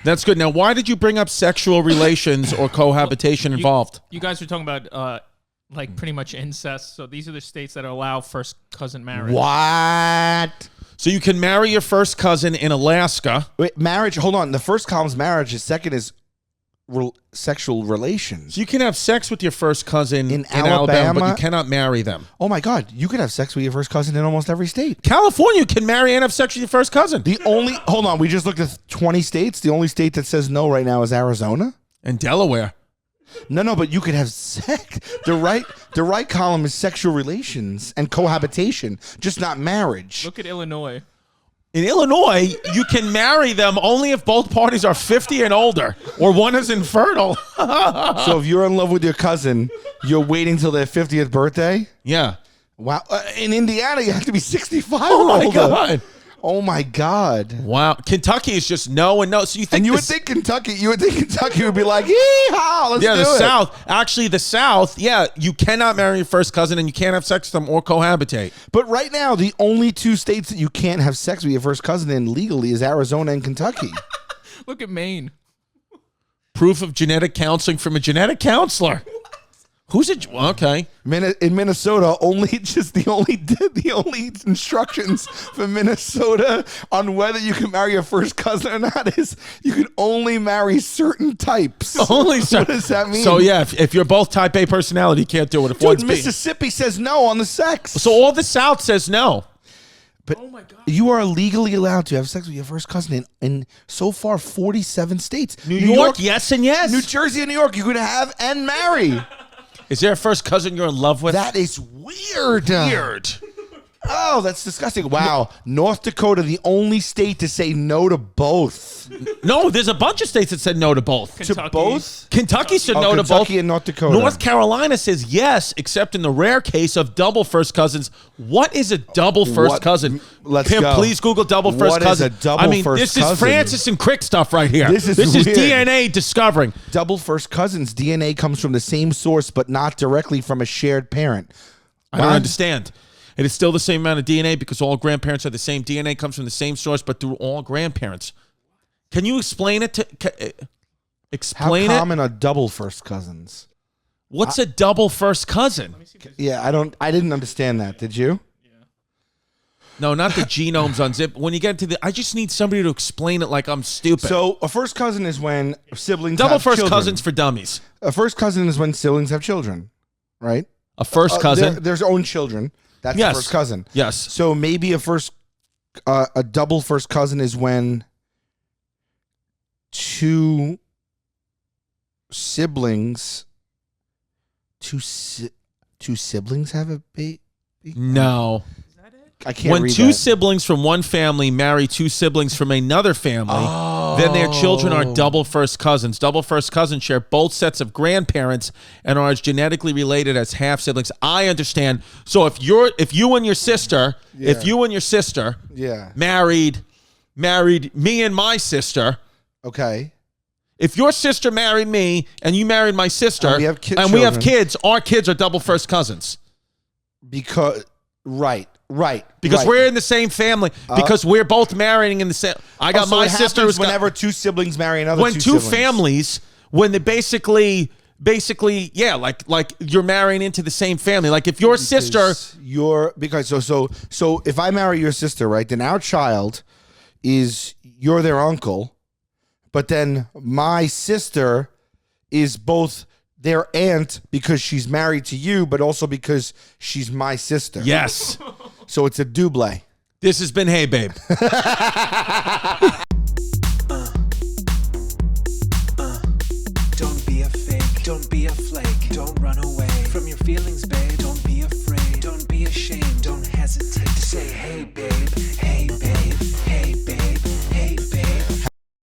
That's good. Now, why did you bring up sexual relations or cohabitation involved? You guys are talking about like pretty much incest. So these are the states that allow first cousin marriage. What? So you can marry your first cousin in Alaska. Wait, marriage. Hold on. The first column is marriage. The second is sexual relations. So you can have sex with your first cousin In Alabama, but you Alabama? cannot marry them. Oh my God! You could have sex with your first cousin in almost every state. California, you can marry and have sex with your first cousin. Hold on. We just looked at 20 states. The only state that says no right now is Arizona. And Delaware. No, but you could have sex. The right column is sexual relations and cohabitation, just not marriage. Look at Illinois. In Illinois, you can marry them only if both parties are 50 and older, or one is infertile. So if you're in love with your cousin, you're waiting till their 50th birthday? Yeah. Wow. In Indiana, you have to be 65 Oh, or my older. God. Oh, my God. Wow. Kentucky is just no and no. So you think You would think Kentucky would be like, yee-haw, let's do it. the South. Actually, the South, yeah, you cannot marry your first cousin and you can't have sex with them or cohabitate. But right now, the only two states that you can't have sex with your first cousin in legally is Arizona and Kentucky. Look at Maine. Proof of genetic counseling from a genetic counselor. Who's it? Okay. In Minnesota, the only instructions for Minnesota on whether you can marry your first cousin or not is you can only marry certain types. Only What does that mean? So yeah, if you're both type A personality, you can't do it. If Dude, one's B. Mississippi says no on the sex. So all the South says no. But Oh my God. you are legally allowed to have sex with your first cousin in so far 47 states. New York, yes and yes. New Jersey and New York, you could have and marry. Is there a first cousin you're in love with? That is weird. Weird. Oh, that's disgusting. Wow. North Dakota, the only state to say no to both. No, there's a bunch of states that said no to both. Kentucky. To both? Kentucky said no to both. Kentucky and North Dakota. North Carolina says yes, except in the rare case of double first cousins. What is a double first What? cousin? Let's Pimp, go. please Google double first What is cousin. a double I mean, first this is cousin? Francis and Crick stuff right here. This is weird. DNA discovering. Double first cousins. DNA comes from the same source, but not directly from a shared parent. I don't What? understand. It is still the same amount of DNA because all grandparents are the same. DNA comes from the same source, but through all grandparents. Can you explain it? How Explain it. common are double first cousins? What's a double first cousin? Yeah, I didn't understand that. Did you? No, not the genomes unzip. When you get to the, I just need somebody to explain it like I'm stupid. So a first cousin is when siblings double have first children. cousins for dummies. A first cousin is when siblings have children, right? A first cousin. Their own children. That's Yes. a first cousin. Yes. So maybe a double first cousin is when two siblings have a baby. No. I can't When read two that. siblings from one family marry two siblings from another family, then their children are double first cousins. Double first cousins share both sets of grandparents and are as genetically related as half siblings. I understand. So if you and your sister, Yeah. married me and my sister, Okay. if your sister married me and you married my sister, And we have we have children. kids, our kids are double first cousins. Because right. Because right. we're in the same family. Because we're both marrying in the same. I got So my it sister happens who's got, whenever two siblings marry another when two two siblings. families, when they basically, yeah, like you're marrying into the same family. Like if your sister, So if I marry your sister, right, then our child you're their uncle, but then my sister is both their aunt because she's married to you, but also because she's my sister. yes, So it's a double. this has been Hey Babe.